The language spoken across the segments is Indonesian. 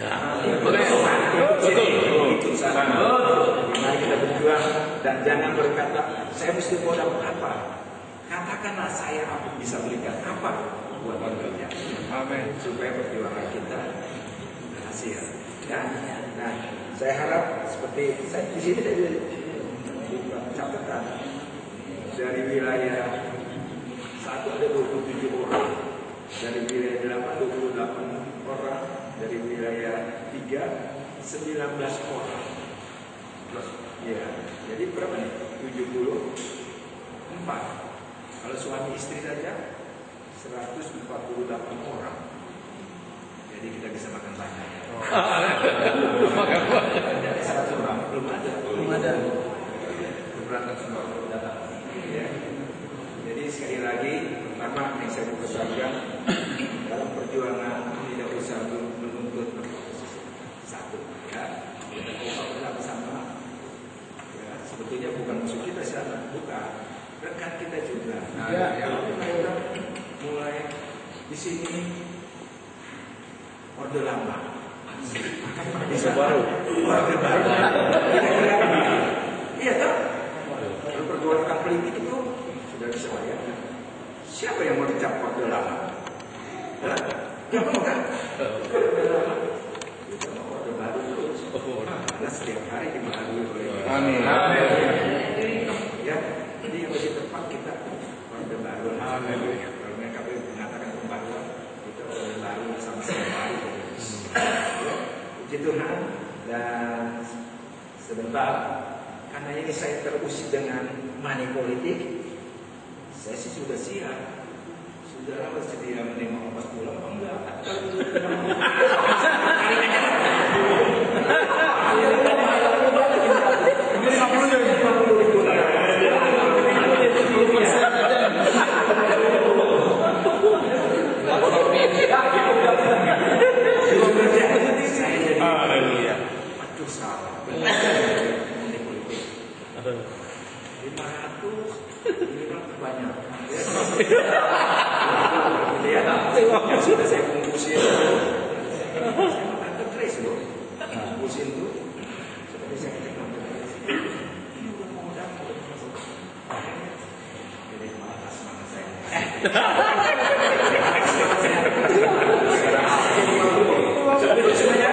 Itu mari kita berjuang dan jangan berkata saya mesti modal apa. Katakanlah saya bisa berikan apa buat warganya. Amin. Supaya perjuangan kita berhasil. Ya. Nah, saya harap seperti saya di sini saya catatan dari wilayah 1 ada 27 orang, dari wilayah 8 28 orang, dari wilayah 3 19 orang. Ya, jadi berapa nih? 74. Kalau suami istri saja 148 orang. Jadi kita bisa makan banyak. Dari 100 orang belum ada. Keberatan semua datang. Ya. Jadi sekali lagi, pertama yang saya mau pesankan dalam perjuangan tidak usah menuntut satu. Ya, kita kompak bersama. Ya, sebetulnya bukan musuh kita sana, bukan. Rekan kita juga. Nah, kalau kita mulai di sini orde lama, bisa baru, orde baru. Iya kan? Kalau perjuangan politik itu sudah bisa bayangkan. Siapa yang mau dicap orde lama? Yang bukan. Orde lama. Kita mau orde baru terus. Karena setiap hari dibaharui oleh. Amin. Ya, jadi yang lebih tepat kita orde baru. Amin. Kalau mereka mengatakan pembaruan, itu orde baru sama-sama baru. Puji Tuhan. Dan sebentar, karena ini saya terusik dengan money politik, saya sih sudah siap. Saudara bersedia menerima ongkos pulang apa enggak? Yang sudah saya bungkusin, saya makan terus loh, bungkusin tuh, seperti saya cek ini udah mau dapat, jadi malas semangat saya. Jadi semuanya,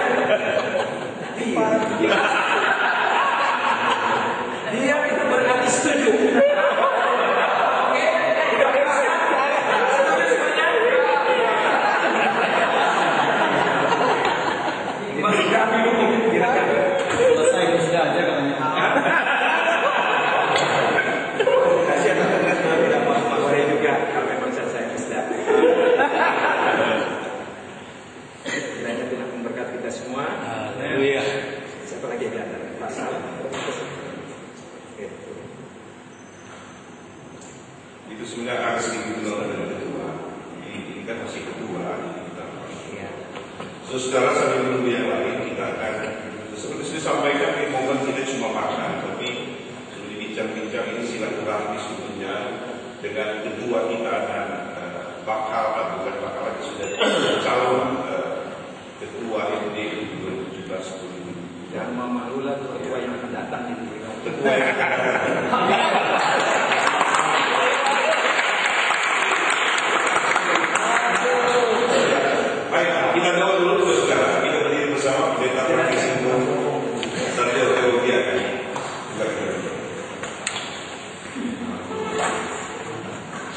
dia itu berarti setuju. Itu sebenarnya harus digunakan dengan ketua. Ini kan masih ketua. Saudara sambil menunggu yang lain, kita akan seperti saya sampaikan, ini momen tidak cuma makan, tapi sudah dibincang-bincang ini silaturahmi sebetulnya dengan ketua kita dan bakal bukan bakal lagi sudah calon ketua MD 2017. Jangan memalulah ketua yang akan datang ini. Ketua yang akan datang. Kita doa dulu saudara, kita berdiri bersama pendeta praktisi sarjana teologi agama.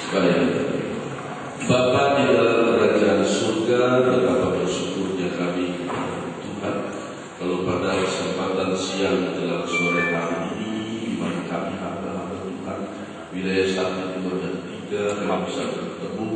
Baik, Bapa di dalam kerajaan surga, betapa bersyukurnya kami kepada Tuhan kalau pada kesempatan siang menjelang sore hari ini, di mana kami hamba-hamba Tuhan wilayah 1, 2, dan 3 kami bisa bertemu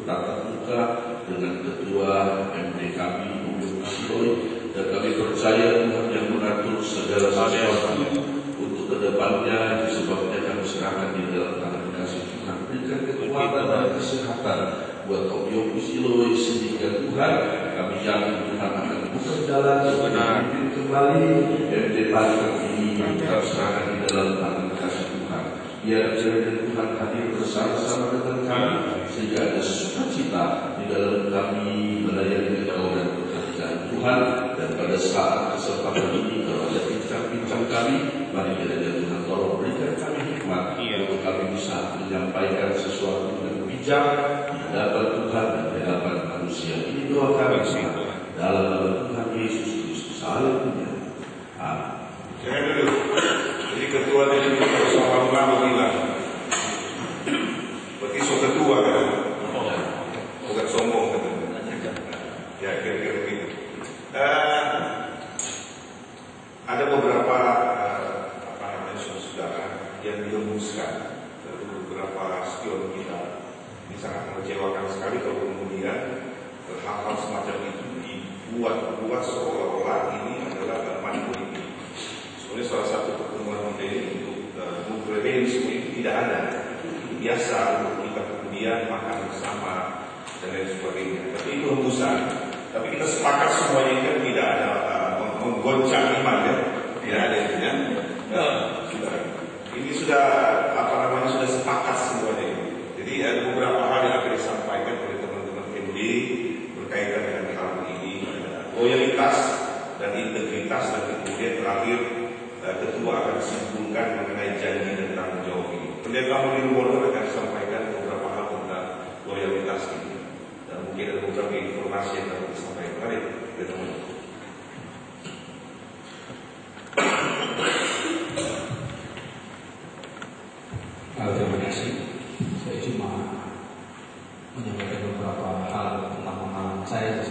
tatap muka dengan ketua MD kami, Bung Siloy, dan kami percaya Tuhan yang mengatur segala sesuatu untuk kedepannya, disebabnya kami serahkan di dalam tangan kasih Tuhan. Berikan kekuatan dan kesehatan buat Om Siloy, sehingga Tuhan kami yakin Tuhan akan buka jalan memimpin kembali MD Pasar ini. Kita serahkan di dalam tangan kasih Tuhan. Biar Tuhan hadir bersama-sama dengan kami, sehingga ada sukacita di dalam kami melayani Engkau dan pekerjaan Tuhan. Tuhan. Dan pada saat kesempatan ini kalau ada bincang-bincang kami, mari kiranya Tuhan tolong berikan kami hikmat untuk kami bisa menyampaikan sesuatu yang bijak di hadapan Tuhan dan di hadapan manusia. Ini doa kami dalam nama Tuhan Yesus Kristus. Haleluya. Amin. Jangan dulu. Jadi ketua dari bersama ulama bilang, berarti so ketua kan? Bukan sombong kan? Ya kira-kira begitu. Ada beberapa saudara yang dilemuskan, beberapa spion kita. Ini sangat mengecewakan sekali kalau kemudian hal-hal semacam itu dibuat seolah-olah ini adalah money politik. Sebenarnya salah satu pertemuan kita ini untuk prevensi itu tidak ada. Biasa untuk kita kemudian makan bersama dan lain sebagainya. Tapi itu hembusan. Tapi kita sepakat semuanya kan tidak ada menggoncang iman ya. Tidak ada itu ya. Ini sudah sudah sepakat semuanya ini. Jadi ada beberapa hal yang akan disampaikan oleh teman-teman MD berkaitan dengan hal ini, loyalitas dan integritas, dan kemudian terakhir ketua akan disimpulkan mengenai janji dan tanggung jawab ini. Pendeta Mulyo akan disampaikan beberapa hal tentang loyalitas ini, dan mungkin ada beberapa informasi yang akan disampaikan. Mari kita mulai. Terima kasih. Saya cuma menyampaikan beberapa hal tentang pengalaman saya,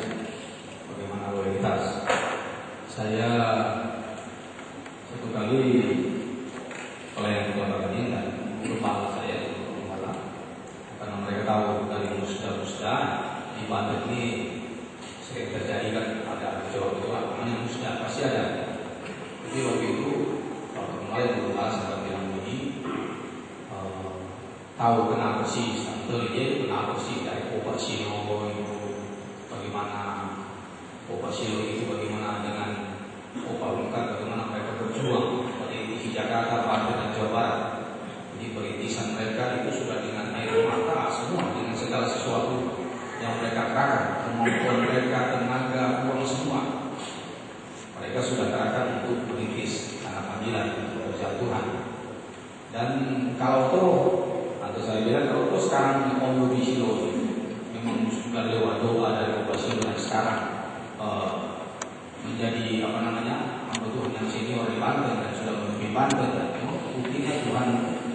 bagaimana loyalitas. Saya satu kali pelayan keluarga ini dan rumah saya di rumah, karena mereka tahu dari musda di Banten ini sering terjadi kan, ada Jawa yang musda pasti ada. Jadi waktu itu mulai berusaha sampai bilang begini, tahu kenapa sih sampai dia kenapa sih dari Kopasilo itu bagaimana, Kopasilo itu bagaimana dengan Kopalungkat, bagaimana mereka berjuang dari di Jakarta, Banten dan Jawa Barat. Jadi perintisan mereka itu sudah dengan air mata semua, dengan segala sesuatu yang mereka kerahkan, kemampuan mereka, tenaga, uang semua. Mereka sudah kerahkan untuk merintis karena panggilan untuk kerja Tuhan. Dan kalau atau saya bilang kalau sekarang di Omnibus Law memang sudah lewat doa dari Kopasilo dan sekarang menjadi Tuhan yang senior di Banten dan sudah memimpin Banten, dan memang buktinya Tuhan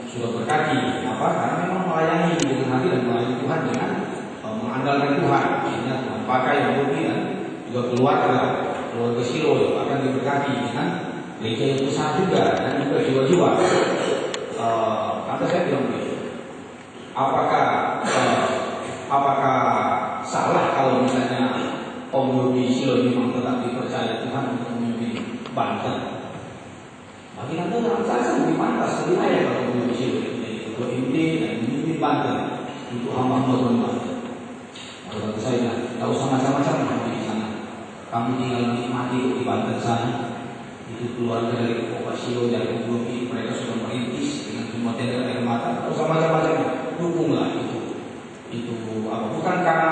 sudah berkati karena memang melayani dengan hati dan melayani Tuhan dengan mengandalkan Tuhan. Sehingga Tuhan pakai yang bukti dan juga keluarga Silo akan diberkati dengan gereja yang besar juga dan juga jiwa-jiwa. Kata saya bilang begitu. Apakah salah kalau misalnya Om Yogi Silo memang tetap dipercaya Tuhan untuk memimpin Banten? Bagi Anda dalam saya lebih pantas, lebih layak kalau Om Yogi Silo untuk memimpin dan memimpin Banten untuk hamba-hamba Tuhan Banten. Kalau saya tidak usah macam-macam di sana. Kami tinggal menikmati di Banten sana. Itu keluarga dari Kopasilo dari Om Yogi, mereka sudah merintis dengan semua tenda air mata. Tidak usah macam-macam, dukunglah itu bukan karena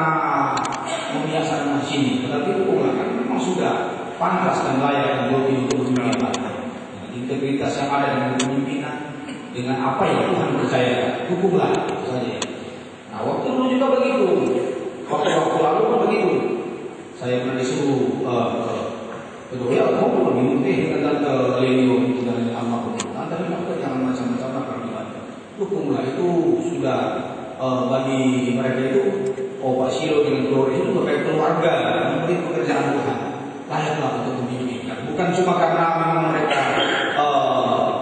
membiasakan sini, tetapi dukunglah karena memang sudah pantas dan layak untuk memimpin Banten. Integritas yang ada dengan kepemimpinan, dengan apa yang Tuhan percaya, dukunglah itu saja. Nah, waktu dulu juga begitu, waktu lalu pun begitu. Saya pernah disuruh kedua mau diminta dengan Tante Lenio itu dari almarhum. Tante Lenio jangan macam-macam kalau di Banten. Dukunglah itu sudah bagi mereka itu Kopasilo dengan keluarga itu sebagai keluarga memberi pekerjaan Tuhan, layaklah untuk memimpinkan. Bukan cuma karena memang mereka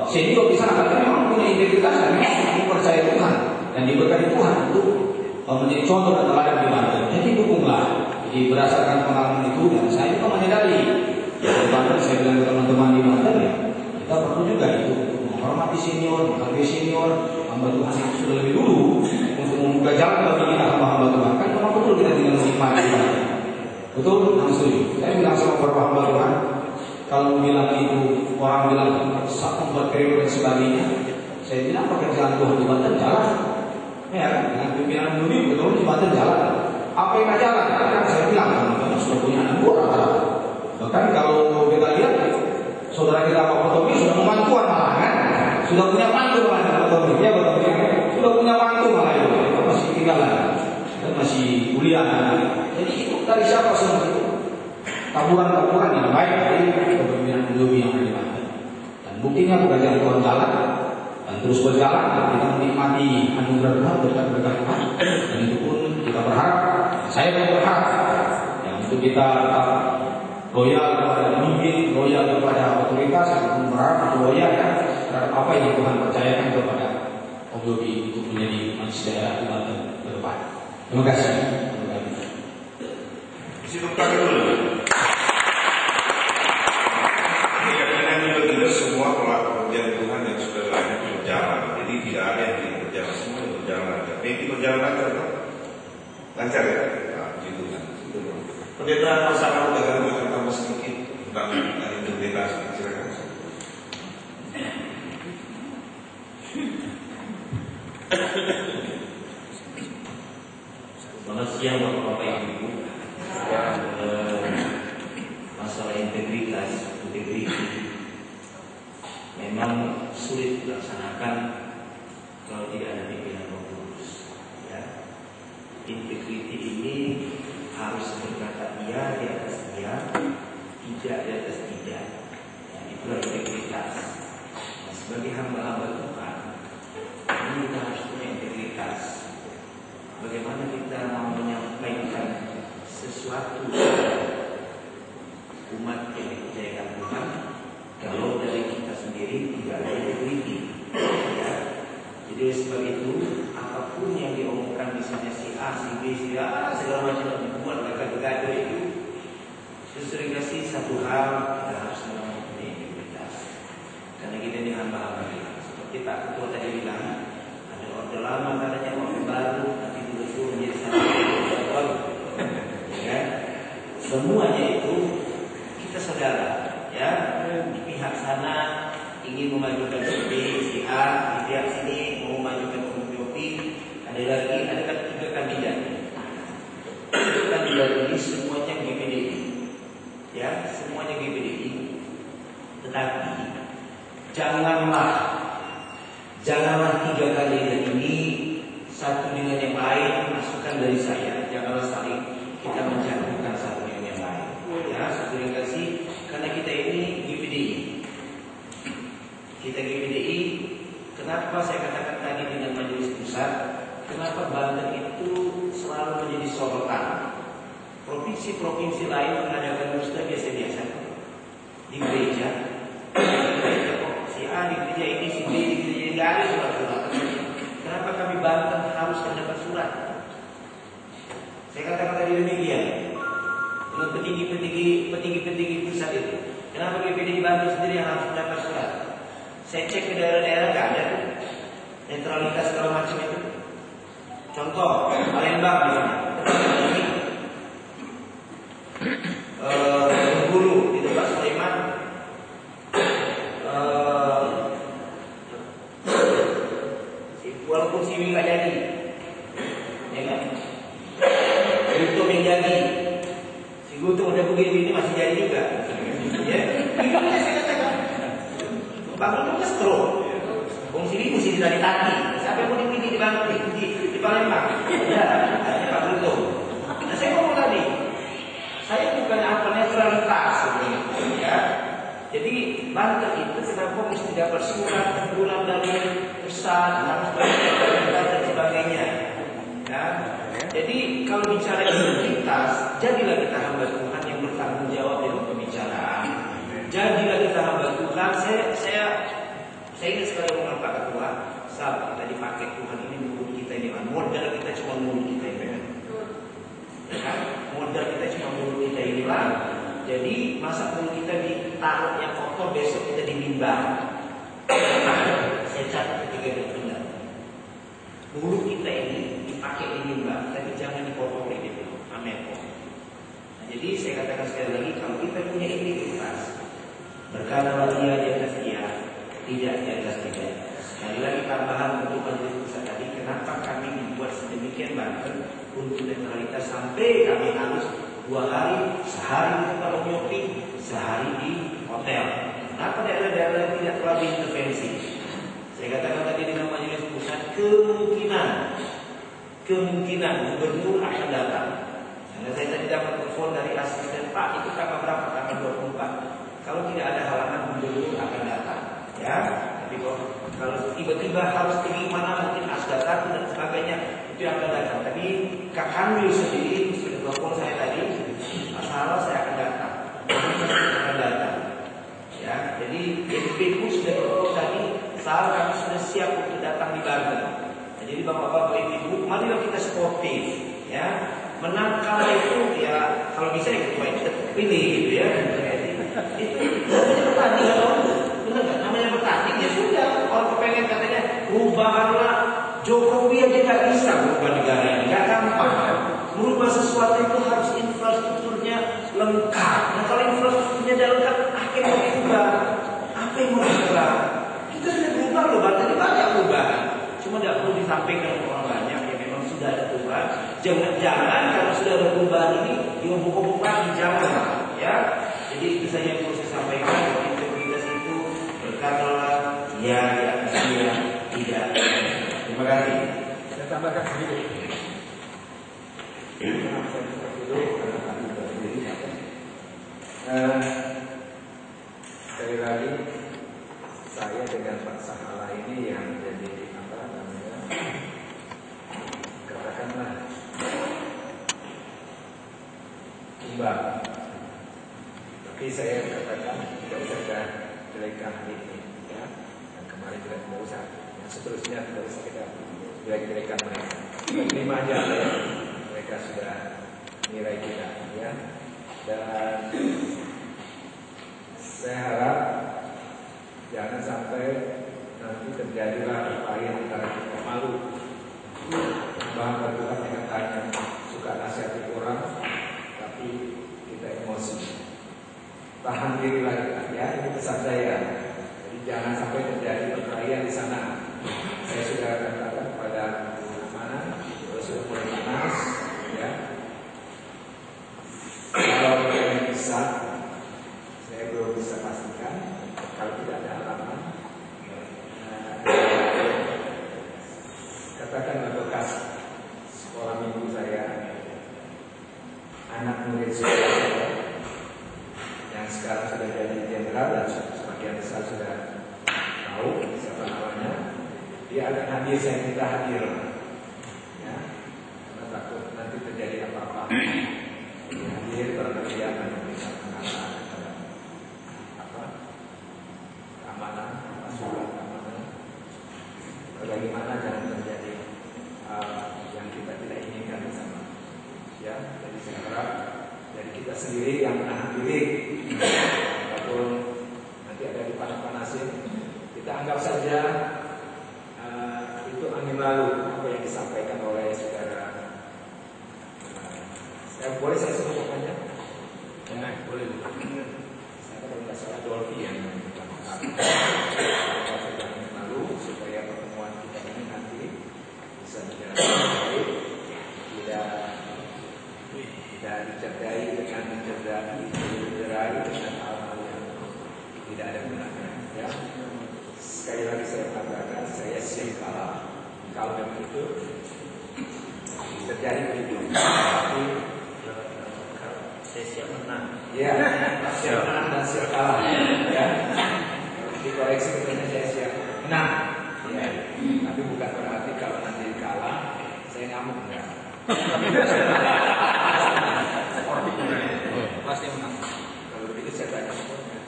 senior di sana, tapi memang punya integritas dan memang mempercayai Tuhan dan diberkati Tuhan untuk menjadi contoh dan teladan di Banten. Jadi dukunglah. Jadi berdasarkan pengalaman itu, dan saya juga menyadari di Banten, saya bilang ke teman-teman di Banten ya, kita perlu juga itu menghormati senior, menghargai senior, hamba Tuhan yang sudah lebih dulu untuk membuka jalan bagi kita hamba-hamba Tuhan. Kan memang betul kita tinggal menikmati. Betul, langsung. Saya bilang sama beberapa hamba Tuhan, kalau bilang itu orang bilang satu periode dan sebagainya, saya bilang pekerjaan Tuhan di Banten jalan. Ya, dengan pimpinan Budi betul di Banten jalan. Apa yang tidak jalan? Kan saya bilang teman-teman sudah punya anak buah rata-rata. taburan-taburan yang baik dari kepemimpinan Yobi yang ada di Banten. Dan buktinya pekerjaan Tuhan jalan dan terus berjalan dan kita menikmati anugerah Tuhan berkat Tuhan. Dan itu pun kita berharap, saya pun berharap yang untuk kita tetap loyal kepada pemimpin, loyal kepada otoritas, ataupun berharap loyal terhadap apa yang Tuhan percayakan kepada Om Yobi untuk menjadi manusia daerah di Banten ke depan. Terima kasih. Isi tepuk dulu. Keyakinan juga kita semua pekerjaan Tuhan yang sudah banyak berjalan. Jadi tidak ada yang tidak berjalan, semua berjalan lancar. Ini berjalan lancar kan? Lancar ya? Nah, gitu kan. Pendeta masa kamu agak tambah sedikit tentang integritas. Silakan. Selamat siang Bapak Ibu. Masalah integritas memang sulit dilaksanakan kalau tidak ada pimpinan Roh Kudus. Ya. Integriti ini harus berkata iya di atas iya, tidak di atas tidak. Ya, itulah integritas. Nah, sebagai hamba-hamba Tuhan, ini kita harus punya integritas. Bagaimana kita mau menyampaikan sesuatu umat yang dipercayakan Tuhan kalau dari kita sendiri tidak ada integriti, ya. Jadi sebab itu apapun yang diomongkan misalnya si A, si B, si A, segala macam yang dibuat gaduh-gaduh itu sering kasih satu hal kita harus mempunyai integritas. Karena kita ini hamba-hamba Tuhan. Seperti Pak Ketua tadi bilang, ada orde lama katanya orde baru, nanti dulu menjadi satu baru, ya. Semuanya itu kita saudara, ya. Di pihak sana ingin memajukan si B, si A, di pihak sini mau memajukan Yobi, ada kan 3 kandidat. Kandidat ini semuanya GPDI, ya, semuanya GPDI. Tetapi janganlah 3 kandidat ini satu dengan yang lain, masukan dari saya, janganlah saling kita menjatuhkan satu dengan yang lain. Ya, satu yang kasih, karena kita ini GPDI. Kita GPDI, kenapa saya katakan tadi dengan majelis pusat, kenapa Banten itu selalu menjadi sorotan. Provinsi-provinsi lain mengadakan dusta biasa-biasa di gereja. Si A di gereja ini, si B di gereja ini, nggak ada surat-surat. Kenapa kami Banten harus mendapat surat? Saya katakan tadi demikian. Dengan petinggi-petinggi pusat itu, kenapa GPD di Banten sendiri yang harus mendapat surat? Saya cek ke daerah-daerah nggak ada tuh netralitas segala macam itu. Contoh Palembang misalnya, ini Bengkulu di tempat Sulaiman, walaupun Siwi nggak jadi, ya kan? Gutom yang jadi, si Gutom udah begini masih jadi juga, ya. Itu saya katakan, bangun juga stroke. Wong sini mesti ditarik kaki. Siapa yang mau dipilih di Palembang? Ya, ada Pak Gutom. Nah, saya ngomong tadi, saya bukan apa netralitas, ya. Jadi Banten itu kenapa mesti dapat surat teguran dari pusat, harus bayar dan sebagainya. Ya. Jadi kalau bicara integritas, jadilah kita hamba Tuhan yang bertanggung jawab dalam pembicaraan. Jadilah kita hamba Tuhan. Saya ingin sekali ngomong Pak Ketua, saat kita dipakai Tuhan ini mulut kita ini, modal kita cuma mulut kita ini. Ya, modal kita cuma mulut kita ini lah. Jadi masa mulut kita ditaruh yang kotor, besok kita dimimbar. Saya catat ketika itu benar. Mulut kita ini dipakai di mimbar, tapi jangan dipotong gitu. Amin. Nah, jadi saya katakan sekali lagi, kalau kita punya integritas, berkatalah iya di atas iya, tidak di atas tidak. Sekali lagi tambahan untuk majelis pusat tadi, kenapa kami membuat sedemikian Banten untuk netralitas sampai kami harus 2 hari, sehari di tempat Yopi, sehari di hotel. Kenapa daerah-daerah yang tidak terlalu intervensi? Saya katakan tadi dengan majelis pusat, kemungkinan gubernur akan datang. Karena saya tadi dapat telepon dari asisten, Pak, itu tanggal berapa kalau tidak ada halangan beliau akan datang. Ya, tapi kalau tiba-tiba harus tinggi mana mungkin asdatan dan sebagainya itu yang akan datang. Tadi Kak Kamil sendiri sudah telepon saya tadi, masalah saya akan datang. Ya, jadi DP pun sudah telepon tadi, saat kami sudah siap untuk datang di Banten. Nah, jadi bapak-bapak ibu, marilah kita sportif, ya. Menang kalah itu ya kalau bisa ya ketua itu pilih gitu ya. Itu namanya pertandingan dong, benar nggak? Namanya bertanding ya sudah. Orang kepengen katanya perubahanlah Jokowi aja nggak bisa berubah negara ini, nggak gampang. Merubah sesuatu itu harus infrastrukturnya lengkap. Nah kalau infrastrukturnya tidak lengkap, akhirnya mau diubah. Apa yang mau diubah? Kita sudah berubah loh, Banten banyak perubahan. Cuma tidak perlu disampaikan ke orang banyak yang memang sudah ada perubahan. Jangan karena sudah ada perubahan ini diubah-ubah lagi, jangan. Ya, jadi itu saja yang perlu saya sampaikan. Integritas itu berkatalah ya, tidak. Terima kasih. Saya tambahkan sedikit. Sekali lagi saya dengan Pak Sahala ini yang jadi katakanlah imbang. Tapi saya katakan tidak usah kita jelekkan hari ini, ya. Dan kemarin juga tidak usah. Yang seterusnya tidak usah kita jelek-jelekan mereka. Terima aja ya. Mereka sudah nilai kita, ya. Dan saya harap jangan sampai nanti terjadilah upaya antara kita malu, bahkan bukan dengan tanya suka nasihati orang, tapi kita emosi. Tahan dirilah kita, ya. Ini pesan saya. Jadi jangan sampai terjadi perkelahian di sana. Saya sudah katakan kepada mana, sudah mulai panas, ya. Kalau yang bisa, saya belum bisa pastikan. Kalau tidak ada alaman, katakanlah bekas sekolah minggu saya, anak murid saya yang sekarang sudah jadi jenderal dan sebagian besar sudah tahu siapa namanya, dia akan hadir, saya minta hadir, ya, karena takut nanti terjadi apa-apa. Hadir barangkali dia akan memberikan pengarahan kepada keamanan, masukan keamanan, bagaimana jangan terjadi yang kita tidak inginkan bersama. Ya, jadi saya harap dari kita sendiri yang menahan diri, walaupun nanti ada dipanas-panasin, kita anggap saja itu angin lalu apa yang disampaikan oleh saudara. Boleh saya sebut pokoknya? Boleh. Saya kalau nggak salah Dolphy yang mengatakan lalu supaya pertemuan kita ini nanti bisa berjalan baik, tidak dicerdai dengan mencederai dengan hal-hal yang tidak ada gunanya. Ya. Sekali lagi saya katakan saya siap kalah kalau memang itu terjadi begitu. Tapi saya siap menang. Ya, siap menang dan siap kalah. Ya, dikoreksi katanya saya siap menang. Ya, tapi bukan berarti kalau nanti kalah saya ngamuk enggak. Pasti menang. Kalau begitu saya tanya semuanya.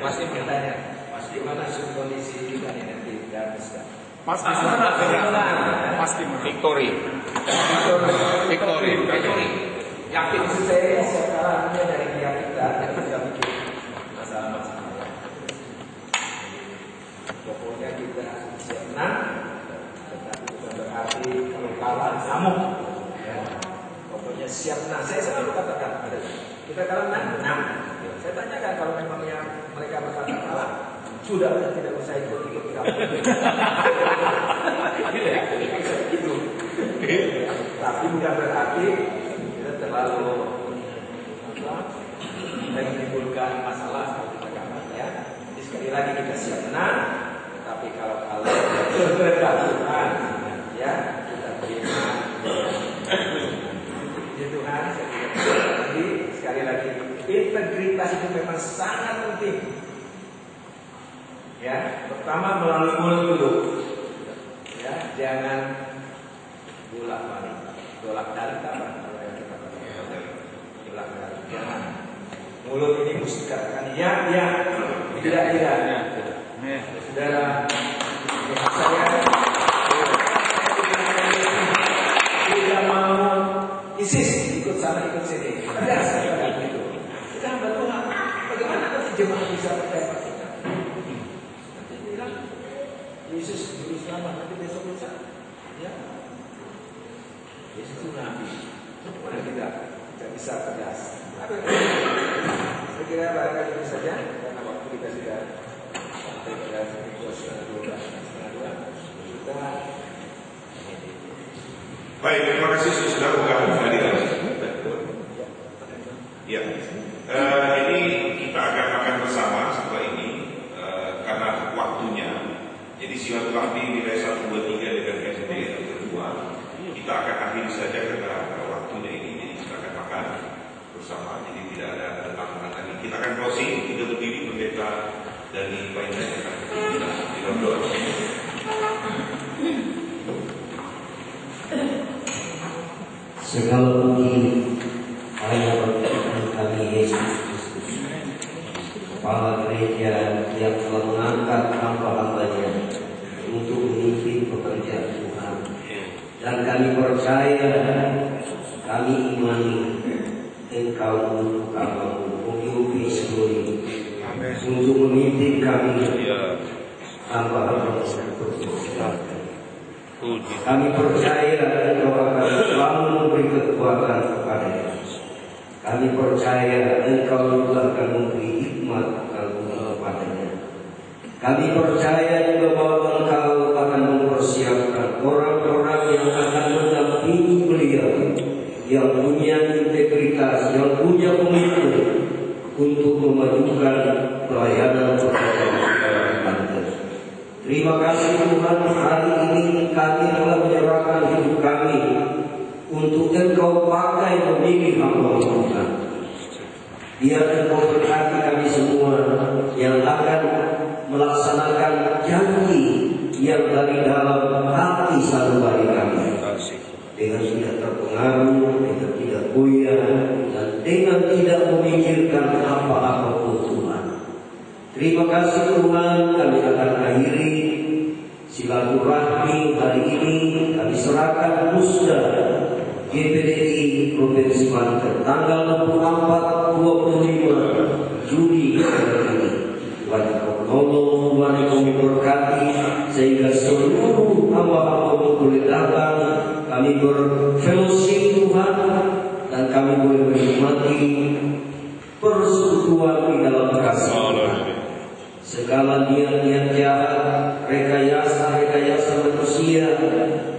Pasti bertanya, pasti gimana kondisi kita ini nanti dan bisa. Pasti menang. Pasti menang. Victory. Yakin saya sekarang hanya dari pihak kita dan tidak bikin masalah-masalah. Pokoknya kita siap menang, tetapi bukan berarti kalau kalah ngamuk. Ya. Pokoknya siap menang. Saya selalu katakan pada kita kalah menang. Saya tanyakan kalau memang yang mereka berkata kalah, sudah tidak usah ikut kamu. Gitu. Tapi bukan berarti terlalu menimbulkan masalah kalau kita kalah, ya. Jadi sekali lagi kita siap menang, tetapi kalau kalah kebergabungan, ya kita terima. Puji Tuhan, saya tidak lagi sekali lagi integritas itu memang sangat penting. Ya, pertama melalui mulut dulu. Ya, jangan bolak-balik. Bolak-balik apa? Bolak-balik. Jangan. Mulut ini mesti katakan ya, tidak. Saudara, saya tidak mau ISIS ikut sana ikut sini. Ada saya gitu. Kita berdoa, bagaimana nanti jemaah bisa percaya kita? Nanti bilang Yesus juru selamat, nanti besok lusa, ya. Yesus itu nabi. Mana kita bisa tegas? Saya kira barangkali itu saja karena waktu kita sudah sampai pada 12:30. Baik, terima kasih sudah buka hari ini. Ya, ini kita akan makan bersama setelah ini karena waktunya. Jadi silaturahmi wilayah 1, 2, 3 dengan SD yang kedua kita akan akhiri saja karena waktunya ini. Jadi kita akan makan bersama. Jadi tidak ada tantangan lagi. Kita akan closing. Kita berdiri pendeta dari lain-lain akan kita berdoa. Segala puji hanya bagi Tuhan kami Yesus Kristus, Kepala Gereja yang telah mengangkat hamba-hambanya untuk memimpin pekerjaan Tuhan. Dan kami percaya, kami imani Engkau menurut kamu Om Suri untuk memimpin kami hamba-hamba tersebut. Kami percaya Engkau akan selalu memberi kekuatan kepada-Nya. Kami percaya Engkau juga akan memberi hikmat kepada-Nya. Kami percaya juga bahwa Engkau akan mempersiapkan orang-orang yang akan mendampingi beliau, yang punya integritas, yang punya komitmen untuk memajukan pelayanan pekerjaan. Terima kasih Tuhan, hari ini kami telah menyerahkan hidup kami untuk Engkau pakai memilih hamba Tuhan. Biar Engkau berkati kami semua yang akan melaksanakan janji yang dari dalam hati sanubari kami, dengan tidak terpengaruh, dengan tidak goyah, dan dengan tidak memikirkan apa-apa pun Tuhan. Terima kasih Tuhan, kami akan akhiri silaturahmi hari ini. Kami serahkan musda GPDI Provinsi Banten tanggal 24-25 Juli ini. Tuhan Engkau menolong, Tuhan Engkau memberkati sehingga seluruh hamba-hamba boleh datang. Kami berfellowship Tuhan dan kami boleh menikmati persekutuan di dalam kasih. Segala niat-niat jahat, rekayasa manusia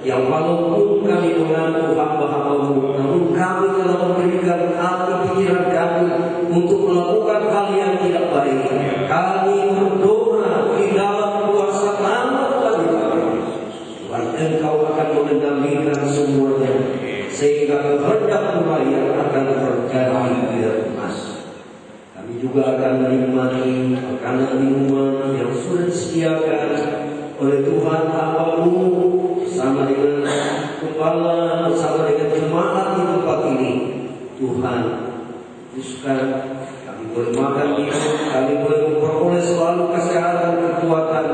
yang walaupun kami mengaku hamba-hamba-Mu, namun kami telah memberikan hati pikiran kami untuk melakukan hal yang tidak baik. Kami berdoa di dalam kuasa nama Tuhan Tuhan, Engkau akan mengendalikan semuanya sehingga kehendak Tuhan akan terjadi dengan emas. Kami juga akan menikmati makanan minuman yang sudah disediakan oleh Tuhan hamba-Mu sama dengan kepala, sama dengan jemaat di tempat ini. Tuhan, khususkan kami boleh makan minum, kami boleh memperoleh selalu kesehatan, kekuatan,